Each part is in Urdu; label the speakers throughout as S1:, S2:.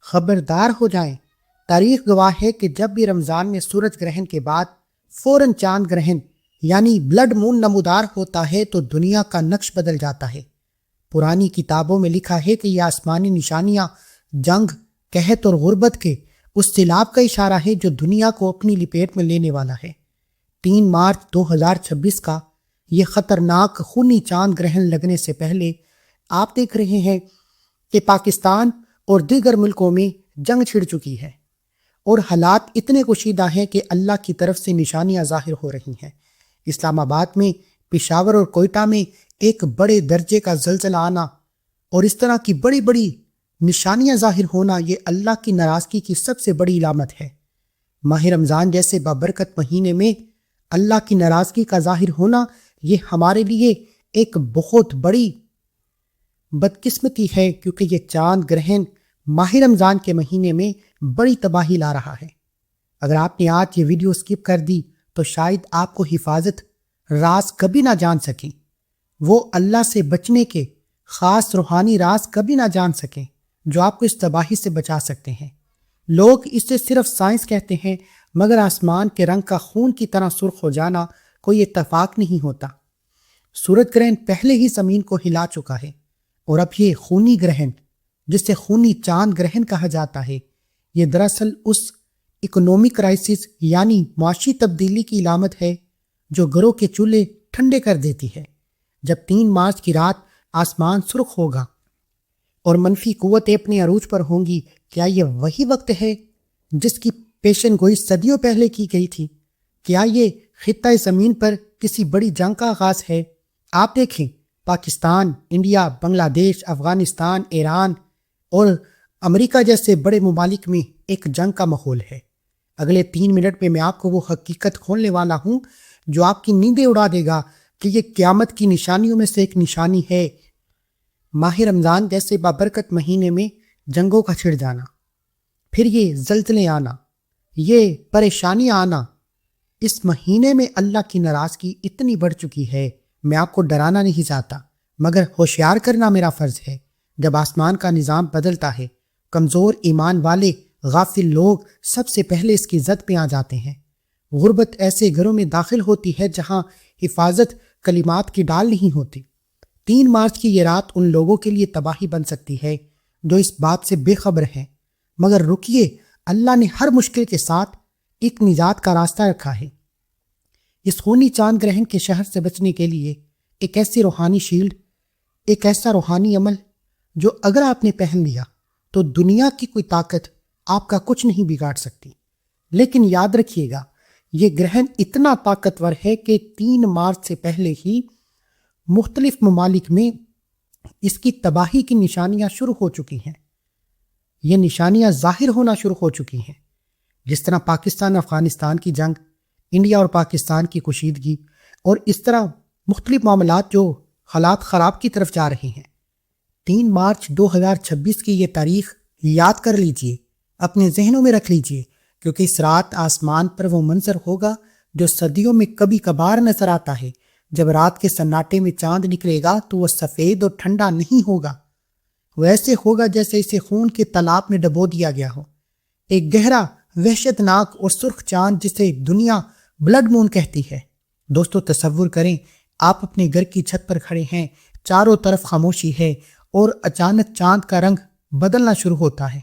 S1: خبردار ہو جائیں، تاریخ گواہ ہے کہ جب بھی رمضان میں سورج گرہن کے بعد فوراً چاند گرہن یعنی بلڈ مون نمودار ہوتا ہے تو دنیا کا نقش بدل جاتا ہے۔ پرانی کتابوں میں لکھا ہے کہ یہ آسمانی نشانیاں جنگ، قحط اور غربت کے اس سیلاب کا اشارہ ہے جو دنیا کو اپنی لپیٹ میں لینے والا ہے۔ 3 مارچ 2026 کا یہ خطرناک خونی چاند گرہن لگنے سے پہلے آپ دیکھ رہے ہیں کہ پاکستان اور دیگر ملکوں میں جنگ چھڑ چکی ہے اور حالات اتنے کشیدہ ہیں کہ اللہ کی طرف سے نشانیاں ظاہر ہو رہی ہیں۔ اسلام آباد میں، پشاور اور کوئٹہ میں ایک بڑے درجے کا زلزلہ آنا اور اس طرح کی بڑی بڑی نشانیاں ظاہر ہونا یہ اللہ کی ناراضگی کی سب سے بڑی علامت ہے۔ ماہ رمضان جیسے بابرکت مہینے میں اللہ کی ناراضگی کا ظاہر ہونا یہ ہمارے لیے ایک بہت بڑی بدقسمتی ہے، کیونکہ یہ چاند گرہن ماہ رمضان کے مہینے میں بڑی تباہی لا رہا ہے۔ اگر آپ نے آج یہ ویڈیو سکپ کر دی تو شاید آپ کو حفاظت راز کبھی نہ جان سکیں، وہ اللہ سے بچنے کے خاص روحانی راز کبھی نہ جان سکیں جو آپ کو اس تباہی سے بچا سکتے ہیں۔ لوگ اسے صرف سائنس کہتے ہیں، مگر آسمان کے رنگ کا خون کی طرح سرخ ہو جانا کوئی اتفاق نہیں ہوتا۔ سورج گرہن پہلے ہی زمین کو ہلا چکا ہے اور اب یہ خونی گرہن جسے خونی چاند گرہن کہا جاتا ہے یہ دراصل اس اکنامک کرائسس یعنی معاشی تبدیلی کی علامت ہے جو گھروں کے چولہے ٹھنڈے کر دیتی ہے۔ جب 3 مارچ کی رات آسمان سرخ ہوگا اور منفی قوتیں اپنے عروج پر ہوں گی، کیا یہ وہی وقت ہے جس کی پیشن گوئی صدیوں پہلے کی گئی تھی؟ کیا یہ خطہ زمین پر کسی بڑی جنگ کا آغاز ہے؟ آپ دیکھیں، پاکستان، انڈیا، بنگلہ دیش، افغانستان، ایران اور امریکہ جیسے بڑے ممالک میں ایک جنگ کا ماحول ہے۔ اگلے 3 منٹ میں آپ کو وہ حقیقت کھولنے والا ہوں جو آپ کی نیندیں اڑا دے گا کہ یہ قیامت کی نشانیوں میں سے ایک نشانی ہے۔ ماہ رمضان جیسے بابرکت مہینے میں جنگوں کا چھڑ جانا، پھر یہ زلزلے آنا، یہ پریشانیاں آنا، اس مہینے میں اللہ کی ناراضگی اتنی بڑھ چکی ہے۔ میں آپ کو ڈرانا نہیں چاہتا، مگر ہوشیار کرنا میرا فرض ہے۔ جب آسمان کا نظام بدلتا ہے، کمزور ایمان والے غافل لوگ سب سے پہلے اس کی زد پہ آ جاتے ہیں۔ غربت ایسے گھروں میں داخل ہوتی ہے جہاں حفاظت کلمات کی ڈال نہیں ہوتی۔ 3 مارچ کی یہ رات ان لوگوں کے لیے تباہی بن سکتی ہے جو اس بات سے بے خبر ہیں، مگر رکیے، اللہ نے ہر مشکل کے ساتھ ایک نجات کا راستہ رکھا ہے۔ اس خونی چاند گرہن کے شہر سے بچنے کے لیے ایک ایسی روحانی شیلڈ، ایک ایسا روحانی عمل جو اگر آپ نے پہن لیا تو دنیا کی کوئی طاقت آپ کا کچھ نہیں بگاڑ سکتی۔ لیکن یاد رکھیے گا، یہ گرہن اتنا طاقتور ہے کہ 3 مارچ سے پہلے ہی مختلف ممالک میں اس کی تباہی کی نشانیاں شروع ہو چکی ہیں۔ یہ نشانیاں ظاہر ہونا شروع ہو چکی ہیں، جس طرح پاکستان افغانستان کی جنگ، انڈیا اور پاکستان کی کشیدگی، اور اس طرح مختلف معاملات جو حالات خراب کی طرف جا رہے ہیں۔ 3 مارچ 2026 کی یہ تاریخ یاد کر لیجئے، اپنے ذہنوں میں رکھ لیجئے، کیونکہ اس رات آسمان پر وہ منظر ہوگا جو صدیوں میں کبھی کبھار نظر آتا ہے۔ جب رات کے سناٹے میں چاند نکلے گا تو وہ سفید اور ٹھنڈا نہیں ہوگا، وہ ایسے ہوگا جیسے اسے خون کے تالاب میں ڈبو دیا گیا ہو۔ ایک گہرا، وحشت ناک اور سرخ چاند جسے دنیا بلڈ مون کہتی ہے۔ دوستو، تصور کریں آپ اپنے گھر کی چھت پر کھڑے ہیں، چاروں طرف خاموشی ہے اور اچانک چاند کا رنگ بدلنا شروع ہوتا ہے۔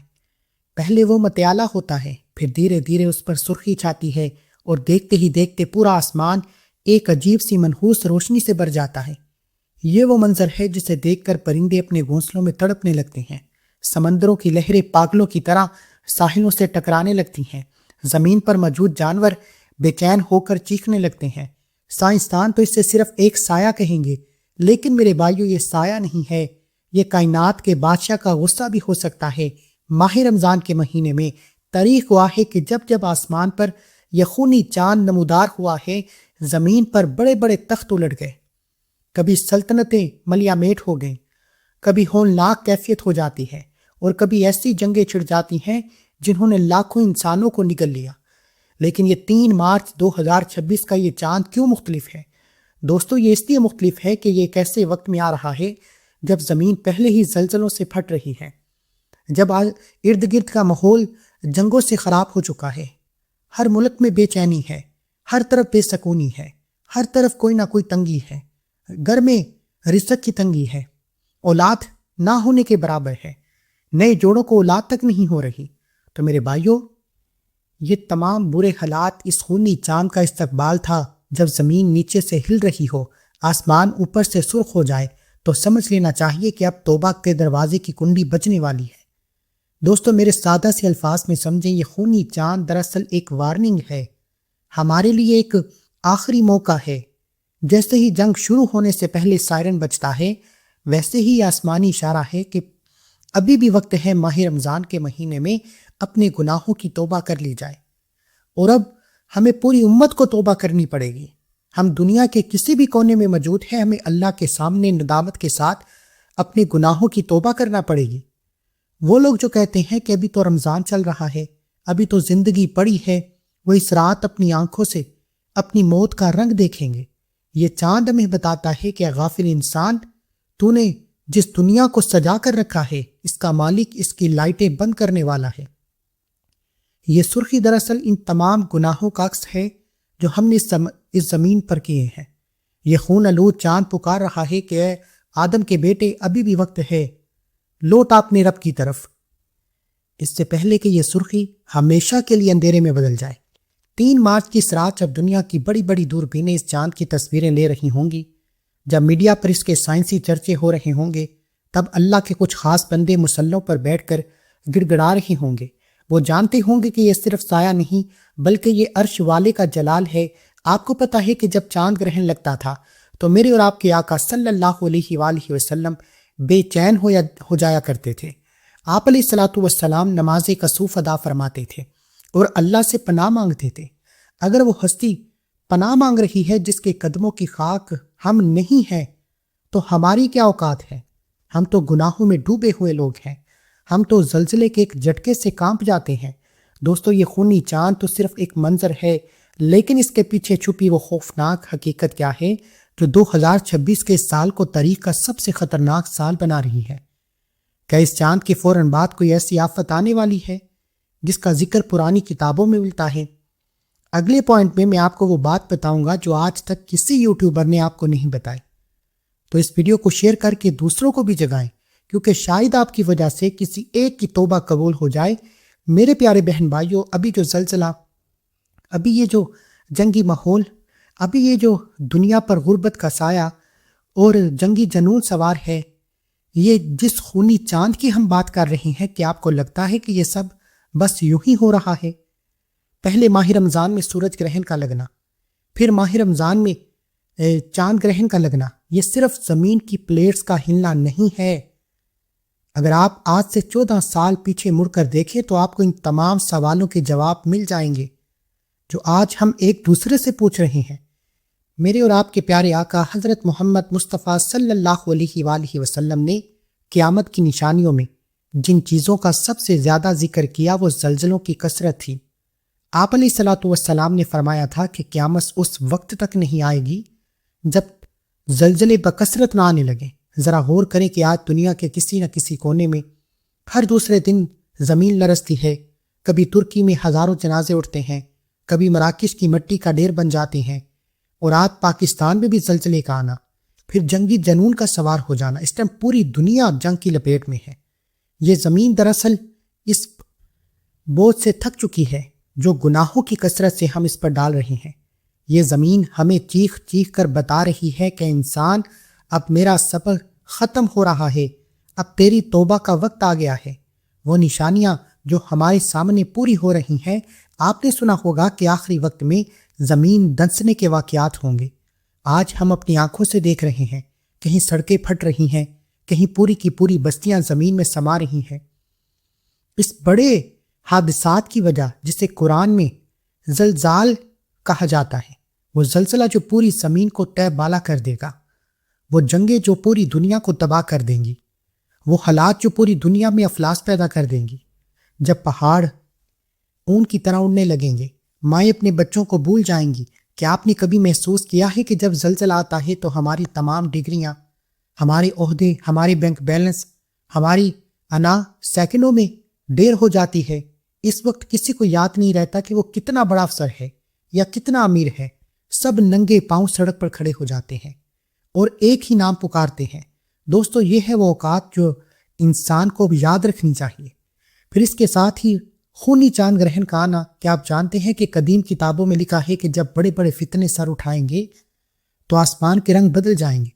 S1: پہلے وہ متعالہ ہوتا ہے، پھر دھیرے دھیرے اس پر سرخی چھاتی ہے اور دیکھتے ہی دیکھتے پورا آسمان ایک عجیب سی منحوس روشنی سے بھر جاتا ہے۔ یہ وہ منظر ہے جسے دیکھ کر پرندے اپنے گھونسلوں میں تڑپنے لگتے ہیں، سمندروں کی لہریں پاگلوں کی طرح ساحلوں سے ٹکرانے لگتی ہیں، زمین پر موجود جانور بے چین ہو کر چیخنے لگتے ہیں۔ سائنسدان تو اسے صرف ایک سایہ کہیں گے، لیکن میرے بھائیو، یہ سایہ نہیں ہے، یہ کائنات کے بادشاہ کا غصہ بھی ہو سکتا ہے۔ ماہ رمضان کے مہینے میں تاریخ گواہ ہے کہ جب جب آسمان پر یہ خونی چاند نمودار ہوا ہے، زمین پر بڑے بڑے تخت الٹ گئے، کبھی سلطنتیں ملیا میٹ ہو گئیں، کبھی ہولناک کیفیت ہو جاتی ہے، اور کبھی ایسی جنگیں چھڑ جاتی ہیں جنہوں نے لاکھوں انسانوں کو نگل لیا۔ لیکن یہ 3 مارچ 2026 کا یہ چاند کیوں مختلف ہے؟ دوستو، یہ اس لیے مختلف ہے کہ یہ ایک ایسے وقت میں آ رہا ہے جب زمین پہلے ہی زلزلوں سے پھٹ رہی ہے۔ جب آج ارد گرد کا ماحول جنگوں سے خراب ہو چکا ہے، ہر ملک میں بے چینی ہے، ہر طرف بے سکونی ہے، ہر طرف کوئی نہ کوئی تنگی ہے، گھر میں رزق کی تنگی ہے، اولاد نہ ہونے کے برابر ہے، نئے جوڑوں کو اولاد تک نہیں ہو رہی، تو میرے بھائیوں، یہ تمام برے حالات اس خونی چاند کا استقبال تھا۔ جب زمین نیچے سے ہل رہی ہو، آسمان اوپر سے سرخ ہو جائے، تو سمجھ لینا چاہیے کہ اب توبہ کے دروازے کی کنڈی بجنے والی ہے۔ دوستو، میرے سادہ سے الفاظ میں سمجھیں، یہ خونی چاند دراصل ایک وارننگ ہے، ہمارے لیے ایک آخری موقع ہے۔ جیسے ہی جنگ شروع ہونے سے پہلے سائرن بجتا ہے، ویسے ہی آسمانی اشارہ ہے کہ ابھی بھی وقت ہے ماہ رمضان کے مہینے میں اپنے گناہوں کی توبہ کر لی جائے۔ اور اب ہمیں پوری امت کو توبہ کرنی پڑے گی۔ ہم دنیا کے کسی بھی کونے میں موجود ہیں، ہمیں اللہ کے سامنے ندامت کے ساتھ اپنے گناہوں کی توبہ کرنا پڑے گی۔ وہ لوگ جو کہتے ہیں کہ ابھی تو رمضان چل رہا ہے، ابھی تو زندگی پڑی ہے، وہ اس رات اپنی آنکھوں سے اپنی موت کا رنگ دیکھیں گے۔ یہ چاند ہمیں بتاتا ہے کہ غافل انسان، تو نے جس دنیا کو سجا کر رکھا ہے، اس کا مالک اس کی لائٹیں بند کرنے والا ہے۔ یہ سرخی دراصل ان تمام گناہوں کا عکس ہے جو ہم نے اس زمین پر کیے ہیں۔ یہ خون آلود چاند پکار رہا ہے کہ اے آدم کے بیٹے، ابھی بھی وقت ہے، لوٹ اپنے رب کی طرف، اس سے پہلے کہ یہ سرخی ہمیشہ کے لیے اندھیرے میں بدل جائے۔ 3 مارچ کی اس رات جب دنیا کی بڑی بڑی دوربینیں اس چاند کی تصویریں لے رہی ہوں گی، جب میڈیا پر اس کے سائنسی چرچے ہو رہے ہوں گے، تب اللہ کے کچھ خاص بندے مسلوں پر بیٹھ کر گڑ گڑا رہے ہوں گے۔ وہ جانتے ہوں گے کہ یہ صرف سایہ نہیں بلکہ یہ عرش والے کا جلال ہے۔ آپ کو پتہ ہے کہ جب چاند گرہن لگتا تھا تو میرے اور آپ کے آقا صلی اللہ علیہ وآلہ وسلم بے چین ہو جایا کرتے تھے۔ آپ علیہ الصلوۃ والسلام نماز کسوف ادا فرماتے تھے اور اللہ سے پناہ مانگتے تھے۔ اگر وہ ہستی پناہ مانگ رہی ہے جس کے قدموں کی خاک ہم نہیں ہیں، تو ہماری کیا اوقات ہے؟ ہم تو گناہوں میں ڈوبے ہوئے لوگ ہیں، ہم تو زلزلے کے ایک جھٹکے سے کانپ جاتے ہیں۔ دوستو، یہ خونی چاند تو صرف ایک منظر ہے، لیکن اس کے پیچھے چھپی وہ خوفناک حقیقت کیا ہے جو 2026 کے سال کو تاریخ کا سب سے خطرناک سال بنا رہی ہے؟ کیا اس چاند کے فوراً بعد کوئی ایسی آفت آنے والی ہے جس کا ذکر پرانی کتابوں میں ملتا ہے؟ اگلے پوائنٹ میں آپ کو وہ بات بتاؤں گا جو آج تک کسی یوٹیوبر نے آپ کو نہیں بتائی۔ تو اس ویڈیو کو شیئر کر کے دوسروں کو بھی جگائیں، کیونکہ شاید آپ کی وجہ سے کسی ایک کی توبہ قبول ہو جائے۔ میرے پیارے بہن بھائیوں، ابھی جو زلزلہ، ابھی یہ جو جنگی ماحول، ابھی یہ جو دنیا پر غربت کا سایہ اور جنگی جنون سوار ہے، یہ جس خونی چاند کی ہم بات کر رہے ہیں، کہ آپ کو لگتا ہے کہ یہ سب بس یوں ہی ہو رہا ہے؟ پہلے ماہ رمضان میں سورج گرہن کا لگنا، پھر ماہ رمضان میں چاند گرہن کا لگنا، یہ صرف زمین کی پلیٹس کا ہلنا نہیں ہے۔ اگر آپ آج سے 14 سال پیچھے مڑ کر دیکھیں تو آپ کو ان تمام سوالوں کے جواب مل جائیں گے جو آج ہم ایک دوسرے سے پوچھ رہے ہیں۔ میرے اور آپ کے پیارے آقا حضرت محمد مصطفیٰ صلی اللہ علیہ وآلہ وسلم نے قیامت کی نشانیوں میں جن چیزوں کا سب سے زیادہ ذکر کیا وہ زلزلوں کی کثرت تھی۔ آپ علیہ الصلوۃ والسلام نے فرمایا تھا کہ قیامت اس وقت تک نہیں آئے گی جب زلزلے بکثرت نہ آنے لگیں۔ ذرا غور کریں کہ آج دنیا کے کسی نہ کسی کونے میں ہر دوسرے دن زمین لرزتی ہے۔ کبھی ترکی میں ہزاروں جنازے اٹھتے ہیں، کبھی مراکش کی مٹی کا ڈھیر بن جاتے ہیں، اور آج پاکستان میں بھی زلزلے کا آنا، پھر جنگی جنون کا سوار ہو جانا۔ اس ٹائم پوری دنیا جنگ کی لپیٹ میں ہے۔ یہ زمین دراصل اس بوجھ سے تھک چکی ہے جو گناہوں کی کثرت سے ہم اس پر ڈال رہے ہیں۔ یہ زمین ہمیں چیخ چیخ کر بتا رہی ہے کہ انسان، اب میرا سبق ختم ہو رہا ہے، اب تیری توبہ کا وقت آ گیا ہے۔ وہ نشانیاں جو ہمارے سامنے پوری ہو رہی ہیں، آپ نے سنا ہوگا کہ آخری وقت میں زمین دھنسنے کے واقعات ہوں گے۔ آج ہم اپنی آنکھوں سے دیکھ رہے ہیں، کہیں سڑکیں پھٹ رہی ہیں، کہیں پوری کی پوری بستیاں زمین میں سما رہی ہیں۔ اس بڑے حادثات کی وجہ، جسے قرآن میں زلزال کہا جاتا ہے، وہ زلزلہ جو پوری زمین کو تہ بالا کر دے گا، وہ جنگیں جو پوری دنیا کو تباہ کر دیں گی، وہ حالات جو پوری دنیا میں افلاس پیدا کر دیں گی۔ جب پہاڑ اون کی طرح اڑنے لگیں گے، مائیں اپنے بچوں کو بھول جائیں گی۔ کیا آپ نے کبھی محسوس کیا ہے کہ جب زلزلہ آتا ہے تو ہماری تمام ڈگریاں، ہمارے عہدے، ہمارے بینک بیلنس، ہماری انا سیکنڈوں میں دیر ہو جاتی ہے۔ اس وقت کسی کو یاد نہیں رہتا کہ وہ کتنا بڑا افسر ہے یا کتنا امیر ہے۔ سب ننگے پاؤں سڑک پر کھڑے ہو جاتے ہیں اور ایک ہی نام پکارتے ہیں۔ دوستو، یہ ہے وہ اوقات جو انسان کو یاد رکھنی چاہیے۔ پھر اس کے ساتھ ہی خونی چاند گرہن کا آنا۔ کیا آپ جانتے ہیں کہ قدیم کتابوں میں لکھا ہے کہ جب بڑے بڑے فتنے سر اٹھائیں گے تو آسمان کے رنگ بدل جائیں گے۔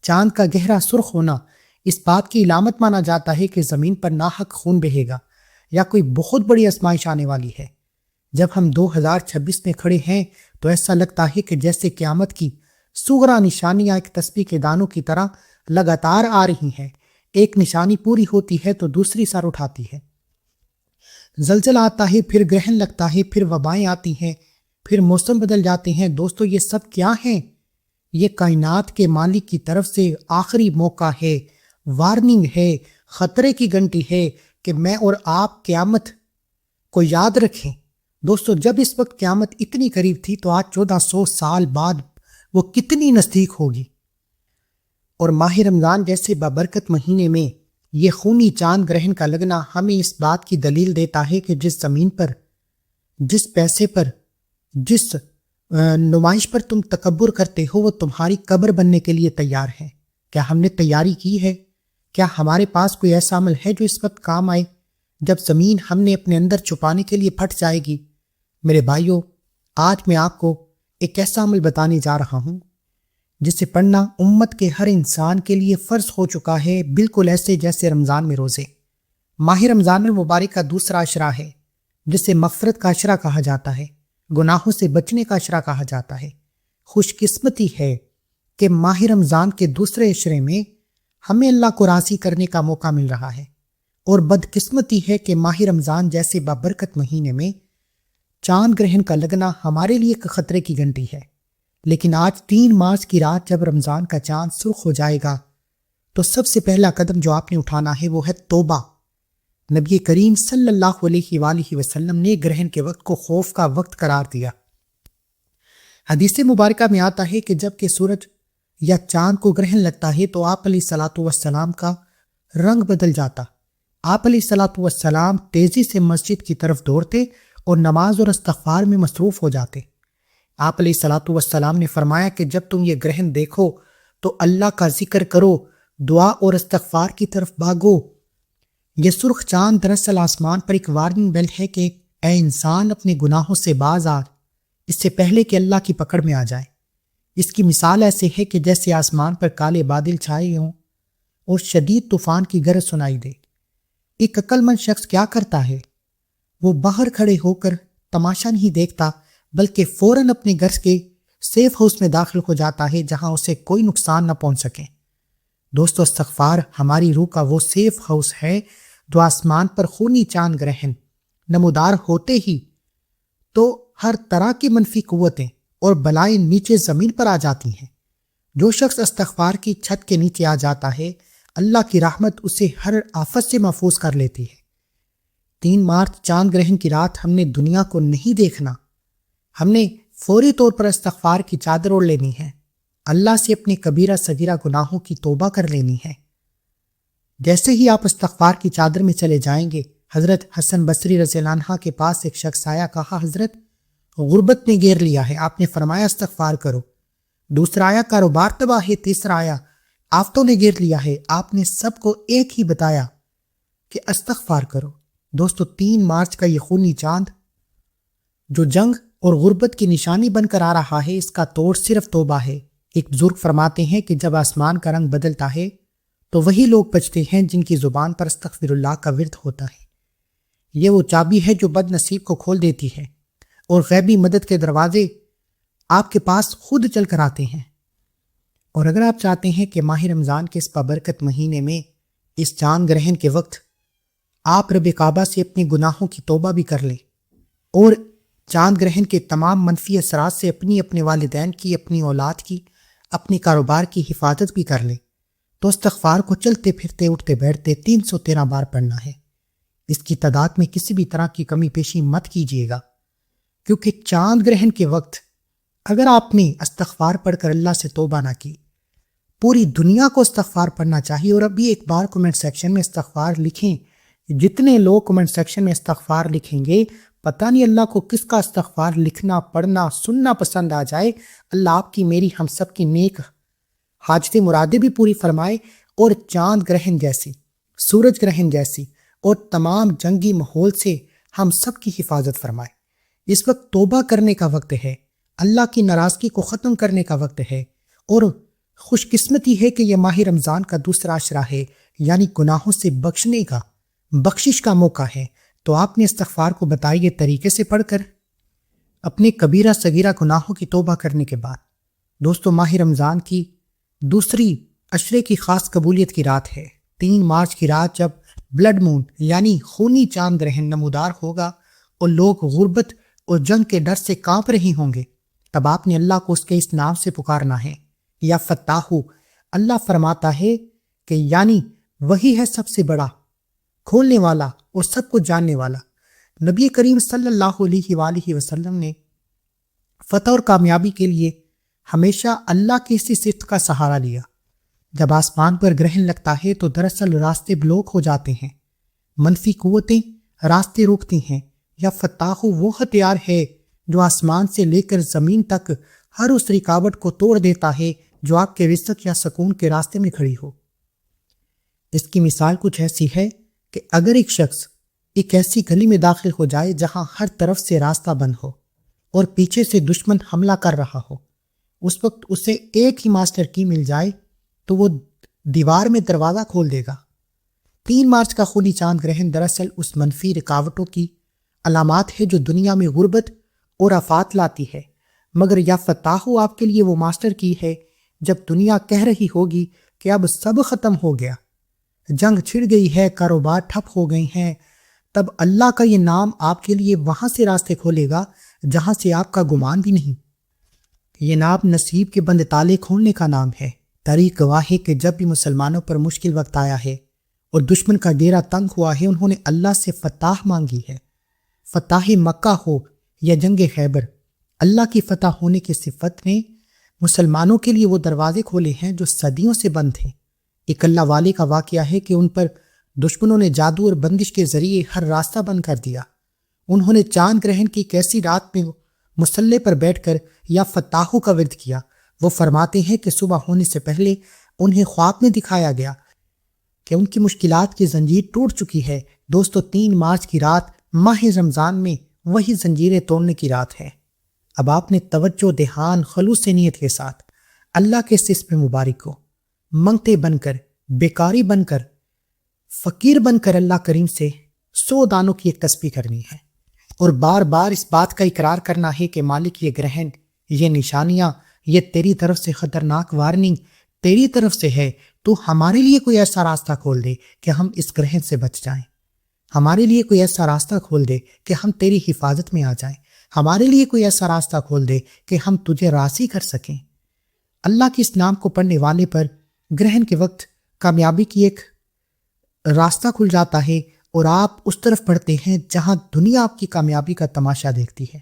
S1: چاند کا گہرا سرخ ہونا اس بات کی علامت مانا جاتا ہے کہ زمین پر ناحق خون بہے گا یا کوئی بہت بڑی آزمائش آنے والی ہے۔ جب ہم 2026 میں کھڑے ہیں تو ایسا لگتا ہے کہ جیسے قیامت کی صغرا نشانیاں ایک تسبیح کے دانوں کی طرح لگاتار آ رہی ہیں۔ ایک نشانی پوری ہوتی ہے تو دوسری سر اٹھاتی ہے۔ زلزلہ آتا ہے، پھر گرہن لگتا ہے، پھر وبائیں آتی ہیں، پھر موسم بدل جاتے ہیں۔ دوستو، یہ سب کیا ہیں؟ یہ کائنات کے مالک کی طرف سے آخری موقع ہے، وارننگ ہے، خطرے کی گھنٹی ہے کہ میں اور آپ قیامت کو یاد رکھیں۔ دوستو، جب اس وقت قیامت اتنی قریب تھی تو آج 1400 سال بعد وہ کتنی نزدیک ہوگی۔ اور ماہ رمضان جیسے بابرکت مہینے میں یہ خونی چاند گرہن کا لگنا ہمیں اس بات کی دلیل دیتا ہے کہ جس زمین پر، جس پیسے پر، جس نمائش پر تم تکبر کرتے ہو وہ تمہاری قبر بننے کے لیے تیار ہے۔ کیا ہم نے تیاری کی ہے؟ کیا ہمارے پاس کوئی ایسا عمل ہے جو اس وقت کام آئے جب زمین ہم نے اپنے اندر چھپانے کے لیے پھٹ جائے گی؟ میرے بھائیوں، آج میں آپ کو ایک ایسا عمل بتانے جا رہا ہوں جسے پڑھنا امت کے ہر انسان کے لیے فرض ہو چکا ہے، بالکل ایسے جیسے رمضان میں روزے۔ ماہ رمضان المبارک کا دوسرا عشرہ ہے جسے مغفرت کا عشرہ کہا جاتا ہے، گناہوں سے بچنے کا عشرہ کہا جاتا ہے۔ خوش قسمتی ہے کہ ماہ رمضان کے دوسرے عشرے میں ہمیں اللہ کو راضی کرنے کا موقع مل رہا ہے، اور بدقسمتی ہے کہ ماہ رمضان جیسے بابرکت مہینے میں چاند گرہن کا لگنا ہمارے لیے ایک خطرے کی گھنٹی ہے۔ لیکن آج 3 مارچ کی رات جب رمضان کا چاند سرخ ہو جائے گا تو سب سے پہلا قدم جو آپ نے اٹھانا ہے وہ ہے توبہ۔ نبی کریم صلی اللہ علیہ وآلہ وسلم نے گرہن کے وقت کو خوف کا وقت قرار دیا۔ حدیث مبارکہ میں آتا ہے کہ جب کہ سورج یا چاند کو گرہن لگتا ہے تو آپ علیہ الصلوۃ والسلام کا رنگ بدل جاتا۔ آپ علیہ الصلوۃ والسلام تیزی سے مسجد کی طرف دوڑتے اور نماز اور استغفار میں مصروف ہو جاتے۔ آپ علیہ الصلوۃ والسلام نے فرمایا کہ جب تم یہ گرہن دیکھو تو اللہ کا ذکر کرو، دعا اور استغفار کی طرف بھاگو۔ یہ سرخ چاند دراصل آسمان پر ایک وارننگ بیل ہے کہ اے انسان، اپنے گناہوں سے باز آ، اس سے پہلے کہ اللہ کی پکڑ میں آ جائے۔ اس کی مثال ایسے ہے کہ جیسے آسمان پر کالے بادل چھائے ہوں اور شدید طوفان کی گرج سنائی دے۔ ایک عقل مند شخص کیا کرتا ہے؟ وہ باہر کھڑے ہو کر تماشا نہیں دیکھتا بلکہ فوراً اپنے گھر کے سیف ہاؤس میں داخل ہو جاتا ہے جہاں اسے کوئی نقصان نہ پہنچ سکے۔ دوستو، استغفار ہماری روح کا وہ سیف ہاؤس ہے جو آسمان پر خونی چاند گرہن نمودار ہوتے ہی تو ہر طرح کی منفی قوتیں اور بلائیں نیچے زمین پر آ جاتی ہیں۔ جو شخص استغفار کی چھت کے نیچے آ جاتا ہے، اللہ کی رحمت اسے ہر آفت سے محفوظ کر لیتی ہے۔ 3 مارچ چاند گرہن کی رات ہم نے دنیا کو نہیں دیکھنا، ہم نے فوری طور پر استغفار کی چادر اوڑھ لینی ہے، اللہ سے اپنے کبیرہ صغیرہ گناہوں کی توبہ کر لینی ہے۔ جیسے ہی آپ استغفار کی چادر میں چلے جائیں گے، حضرت حسن بصری رضی اللہ عنہ کے پاس ایک شخص آیا، کہا حضرت غربت نے گھیر لیا ہے، آپ نے فرمایا استغفار کرو۔ دوسرا آیا کاروبار تباہ ہے، تیسرا آیا آفتوں نے گھیر لیا ہے، آپ نے سب کو ایک ہی بتایا کہ استغفار کرو۔ دوستو، 3 مارچ کا یہ خونی چاند جو جنگ اور غربت کی نشانی بن کر آ رہا ہے، اس کا توڑ صرف توبہ ہے۔ ایک بزرگ فرماتے ہیں کہ جب آسمان کا رنگ بدلتا ہے تو وہی لوگ بچتے ہیں جن کی زبان پر استغفر اللہ کا ورد ہوتا ہے۔ یہ وہ چابی ہے جو بد نصیب کو کھول دیتی ہے اور غیبی مدد کے دروازے آپ کے پاس خود چل کر آتے ہیں۔ اور اگر آپ چاہتے ہیں کہ ماہ رمضان کے اس بابرکت مہینے میں اس چاند گرہن کے وقت آپ رب کعبہ سے اپنے گناہوں کی توبہ بھی کر لیں اور چاند گرہن کے تمام منفی اثرات سے اپنے والدین کی، اپنی اولاد کی، اپنے کاروبار کی حفاظت بھی کر لیں، تو استغفار کو چلتے پھرتے اٹھتے بیٹھتے 313 بار پڑھنا ہے۔ اس کی تعداد میں کسی بھی طرح کی کمی پیشی مت کیجیے گا، کیونکہ چاند گرہن کے وقت اگر آپ نے استغفار پڑھ کر اللہ سے توبہ نہ کی پوری دنیا کو استغفار پڑھنا چاہیے۔ اور ابھی ایک بار کمنٹ سیکشن میں استغفار لکھیں۔ جتنے لوگ کمنٹ سیکشن میں استغفار لکھیں گے، پتہ نہیں اللہ کو کس کا استغفار لکھنا، پڑھنا، سننا پسند آ جائے۔ اللہ آپ کی، میری، ہم سب کی نیک حاجت مرادیں بھی پوری فرمائے، اور چاند گرہن جیسی، سورج گرہن جیسی اور تمام جنگی ماحول سے ہم سب کی حفاظت فرمائے۔ اس وقت توبہ کرنے کا وقت ہے، اللہ کی ناراضگی کو ختم کرنے کا وقت ہے، اور خوش قسمتی ہے کہ یہ ماہ رمضان کا دوسرا عشرہ ہے، یعنی گناہوں سے بخشنے کا، بخشش کا موقع ہے۔ تو آپ نے استغفار کو بتائیے طریقے سے پڑھ کر اپنے کبیرہ صغیرہ گناہوں کی توبہ کرنے کے بعد۔ دوستو، ماہ رمضان کی دوسری عشرے کی خاص قبولیت کی رات ہے، 3 مارچ کی رات، جب بلڈ مون یعنی خونی چاند گرہن نمودار ہوگا اور لوگ غربت اور جنگ کے ڈر سے کانپ رہے ہوں گے۔ تب آپ نے اللہ کو اس کے اس نام سے پکارنا ہے، یا فتاحو۔ اللہ فرماتا ہے کہ یعنی وہی ہے سب سے بڑا، کھولنے والا اور سب کو جاننے والا۔ نبی کریم صلی اللہ علیہ وآلہ وسلم نے فتح اور کامیابی کے لیے ہمیشہ اللہ کی اسی صفت کا سہارا لیا۔ جب آسمان پر گرہن لگتا ہے تو دراصل راستے بلاک ہو جاتے ہیں، منفی قوتیں راستے روکتی ہیں۔ یا فتاحو وہ ہتھیار ہے جو آسمان سے لے کر زمین تک ہر اس رکاوٹ کو توڑ دیتا ہے جو آپ کے رزق یا سکون کے راستے میں کھڑی ہو۔ اس کی مثال کچھ ایسی ہے کہ اگر ایک شخص ایک ایسی گلی میں داخل ہو جائے جہاں ہر طرف سے راستہ بند ہو اور پیچھے سے دشمن حملہ کر رہا ہو، اس وقت اسے ایک ہی ماسٹر کی مل جائے تو وہ دیوار میں دروازہ کھول دے گا۔ 3 مارچ کا خونی چاند گرہن دراصل اس منفی رکاوٹوں کی علامات ہے جو دنیا میں غربت اور آفات لاتی ہے، مگر یا فتاحو آپ کے لیے وہ ماسٹر کی ہے۔ جب دنیا کہہ رہی ہوگی کہ اب سب ختم ہو گیا، جنگ چھڑ گئی ہے، کاروبار ٹھپ ہو گئے ہیں، تب اللہ کا یہ نام آپ کے لیے وہاں سے راستے کھولے گا جہاں سے آپ کا گمان بھی نہیں۔ یہ نام نصیب کے بند تالے کھولنے کا نام ہے۔ تاریخ گواہ ہے کہ جب بھی مسلمانوں پر مشکل وقت آیا ہے اور دشمن کا ڈیرا تنگ ہوا ہے، انہوں نے اللہ سے فتح مانگی ہے۔ فتح مکہ ہو یا جنگ خیبر، اللہ کی فتح ہونے کی صفت نے مسلمانوں کے لیے وہ دروازے کھولے ہیں جو صدیوں سے بند تھے۔ ایک اللہ والے کا واقعہ ہے کہ ان پر دشمنوں نے جادو اور بندش کے ذریعے ہر راستہ بند کر دیا۔ انہوں نے چاند گرہن کی ایک ایسی رات میں مسلح پر بیٹھ کر یا فتاحو کا ورد کیا۔ وہ فرماتے ہیں کہ صبح ہونے سے پہلے انہیں خواب میں دکھایا گیا کہ ان کی مشکلات کی زنجیر ٹوٹ چکی ہے۔ دوستو، 3 مارچ کی رات ماہ رمضان میں وہی زنجیریں توڑنے کی رات ہے۔ اب آپ نے توجہ، دھیان، خلوص نیت کے ساتھ اللہ کے اس اسم مبارک کو منگتے بن کر، بیکاری بن کر، فقیر بن کر اللہ کریم سے 100 دانوں کی ایک تسبیح کرنی ہے، اور بار بار اس بات کا اقرار کرنا ہے کہ مالک، یہ گرہن، یہ نشانیاں، یہ تیری طرف سے خطرناک وارننگ تیری طرف سے ہے۔ تو ہمارے لیے کوئی ایسا راستہ کھول دے کہ ہم اس گرہن سے بچ جائیں، ہمارے لیے کوئی ایسا راستہ کھول دے کہ ہم تیری حفاظت میں آ جائیں، ہمارے لیے کوئی ایسا راستہ کھول دے کہ ہم تجھے راضی کر سکیں۔ اللہ کے اس نام کو پڑھنے والے پر گرہن کے وقت کامیابی کی ایک راستہ کھل جاتا ہے، اور آپ اس طرف بڑھتے ہیں جہاں دنیا آپ کی کامیابی کا تماشا دیکھتی ہے۔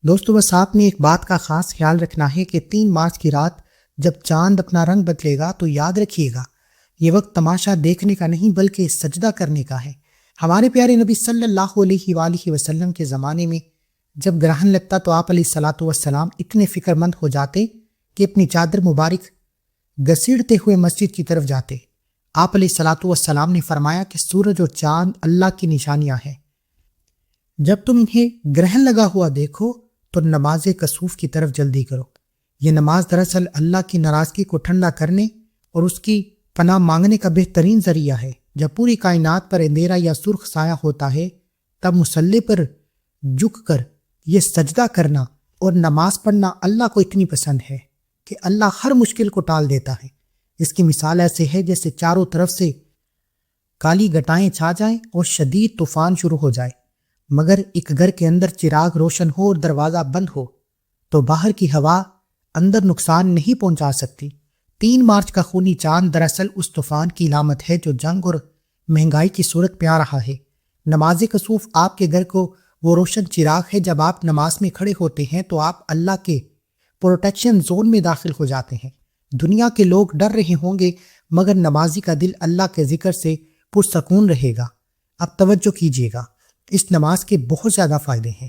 S1: دوستو، بس آپ نے ایک بات کا خاص خیال رکھنا ہے کہ 3 مارچ کی رات جب چاند اپنا رنگ بدلے گا تو یاد رکھیے گا، یہ وقت تماشا دیکھنے کا نہیں بلکہ سجدہ کرنے کا ہے۔ ہمارے پیارے نبی صلی اللہ علیہ وآلہ وسلم کے زمانے میں جب گرہن لگتا تو آپ علیہ الصلاۃ والسلام اتنے فکر مند ہو جاتے کہ اپنی چادر مبارک گھسیٹتے ہوئے مسجد کی طرف جاتے۔ آپ علیہ الصلاۃ والسلام نے فرمایا کہ سورج اور چاند اللہ کی نشانیاں ہیں، جب تم انہیں گرہن لگا ہوا دیکھو تو نماز کسوف کی طرف جلدی کرو۔ یہ نماز دراصل اللہ کی ناراضگی کو ٹھنڈا کرنے اور اس کی پناہ مانگنے کا بہترین ذریعہ ہے۔ جب پوری کائنات پر اندھیرا یا سرخ سایہ ہوتا ہے، تب مصلی پر جھک کر یہ سجدہ کرنا اور نماز پڑھنا اللہ کو اتنی پسند ہے کہ اللہ ہر مشکل کو ٹال دیتا ہے۔ اس کی مثال ایسے ہے جیسے چاروں طرف سے کالی گٹائیں چھا جائیں اور شدید طوفان شروع ہو جائے، مگر ایک گھر کے اندر چراغ روشن ہو اور دروازہ بند ہو تو باہر کی ہوا اندر نقصان نہیں پہنچا سکتی۔ 3 مارچ کا خونی چاند دراصل اس طوفان کی علامت ہے جو جنگ اور مہنگائی کی صورت میں آ رہا ہے۔ نماز کسوف آپ کے گھر کو وہ روشن چراغ ہے۔ جب آپ نماز میں کھڑے ہوتے ہیں تو آپ اللہ کے پروٹیکشن زون میں داخل ہو جاتے ہیں۔ دنیا کے لوگ ڈر رہے ہوں گے مگر نمازی کا دل اللہ کے ذکر سے پرسکون رہے گا۔ اب توجہ کیجیے گا، اس نماز کے بہت زیادہ فائدے ہیں۔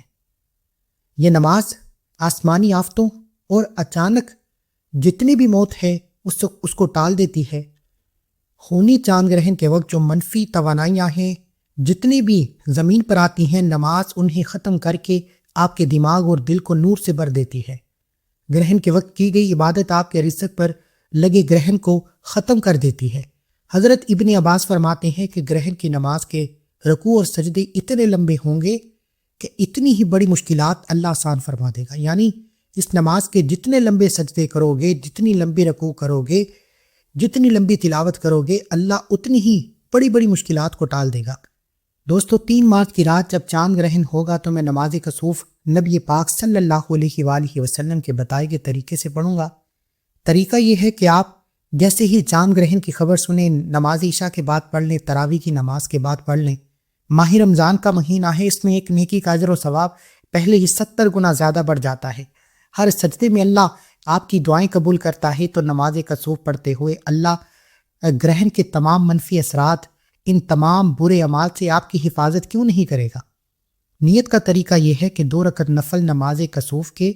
S1: یہ نماز آسمانی آفتوں اور اچانک جتنی بھی موت ہے اس کو ٹال دیتی ہے۔ خونی چاند گرہن کے وقت جو منفی توانائیاں ہیں جتنی بھی زمین پر آتی ہیں، نماز انہیں ختم کر کے آپ کے دماغ اور دل کو نور سے بھر دیتی ہے۔ گرہن کے وقت کی گئی عبادت آپ کے رزق پر لگے گرہن کو ختم کر دیتی ہے۔ حضرت ابن عباس فرماتے ہیں کہ گرہن کی نماز کے رکوع اور سجدے اتنے لمبے ہوں گے کہ اتنی ہی بڑی مشکلات اللہ آسان فرما دے گا۔ یعنی اس نماز کے جتنے لمبے سجدے کرو گے، جتنی لمبی رکوع کرو گے، جتنی لمبی تلاوت کرو گے، اللہ اتنی ہی بڑی بڑی مشکلات کو ٹال دے گا۔ دوستو، 3 مارچ کی رات جب چاند گرہن ہوگا تو میں نماز کسوف نبی پاک صلی اللہ علیہ وآلہ وسلم کے بتائے گئے طریقے سے پڑھوں گا۔ طریقہ یہ ہے کہ آپ جیسے ہی چاند گرہن کی خبر سنیں، نماز عشاء کے بعد پڑھ لیں، تراویح کی نماز کے بعد پڑھ لیں۔ ماہ رمضان کا مہینہ ہے، اس میں ایک نیکی کا اجر و ثواب پہلے ہی 70 گنا زیادہ بڑھ جاتا ہے۔ ہر سجدے میں اللہ آپ کی دعائیں قبول کرتا ہے، تو نماز کسوف پڑھتے ہوئے اللہ گرہن کے تمام منفی اثرات، ان تمام برے اعمال سے آپ کی حفاظت کیوں نہیں کرے گا۔ نیت کا طریقہ یہ ہے کہ 2 رکعت نفل نماز کسوف کے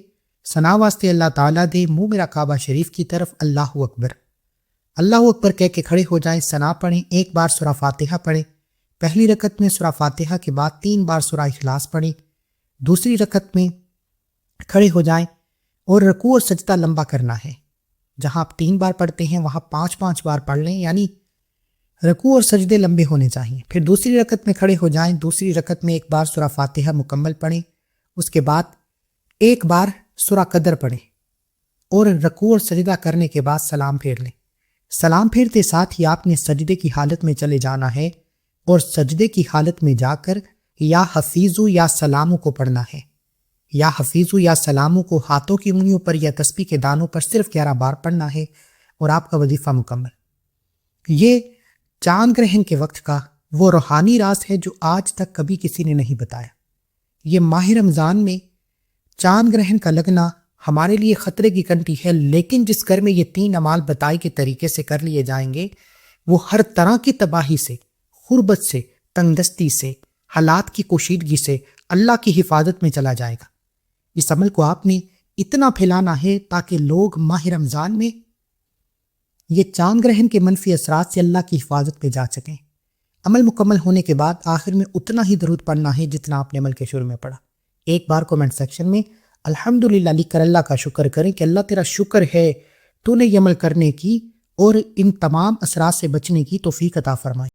S1: ثنا واسطے اللہ تعالیٰ دے منہ میرا کعبہ شریف کی طرف اللہ اکبر کہہ کے کھڑے ہو جائیں، ثنا پڑھیں، 1 بار سورہ فاتحہ پڑھیں۔ پہلی رکعت میں سورہ فاتحہ کے بعد 3 بار سورہ اخلاص پڑھیں۔ دوسری رکعت میں کھڑے ہو جائیں اور رکوع اور سجدہ لمبا کرنا ہے۔ جہاں آپ 3 بار پڑھتے ہیں وہاں 5 بار پڑھ لیں، یعنی رکوع اور سجدے لمبے ہونے چاہیے۔ پھر دوسری رکعت میں کھڑے ہو جائیں، دوسری رکعت میں 1 بار سورہ فاتحہ مکمل پڑھیں، اس کے بعد 1 بار سورہ قدر پڑھیں اور رکوع اور سجدہ کرنے کے بعد سلام پھیر لیں۔ سلام پھیرتے ساتھ ہی آپ نے سجدے کی حالت میں چلے جانا ہے اور سجدے کی حالت میں جا کر یا حفیظو یا سلامو کو پڑھنا ہے۔ یا حفیظو یا سلامو کو ہاتھوں کی انگلیوں پر یا تسبیح کے دانوں پر صرف 11 بار پڑھنا ہے اور آپ کا وظیفہ مکمل۔ یہ چاند گرہن کے وقت کا وہ روحانی راز ہے جو آج تک کبھی کسی نے نہیں بتایا۔ یہ ماہ رمضان میں چاند گرہن کا لگنا ہمارے لیے خطرے کی گھنٹی ہے، لیکن جس گھر میں یہ 3 اعمال بتائی کے طریقے سے کر لیے جائیں گے، وہ ہر طرح کی تباہی سے، غربت سے، تنگ دستی سے، حالات کی کشیدگی سے اللہ کی حفاظت میں چلا جائے گا۔ اس عمل کو آپ نے اتنا پھیلانا ہے تاکہ لوگ ماہ رمضان میں یہ چاند گرہن کے منفی اثرات سے اللہ کی حفاظت پہ جا سکیں۔ عمل مکمل ہونے کے بعد آخر میں اتنا ہی درود پڑھنا ہے جتنا آپ نے عمل کے شروع میں پڑھا۔ 1 بار کومنٹ سیکشن میں الحمدللہ لکھ کر اللہ کا شکر کریں کہ اللہ تیرا شکر ہے تو نے یہ عمل کرنے کی اور ان تمام اثرات سے بچنے کی توفیق عطا فرمائے۔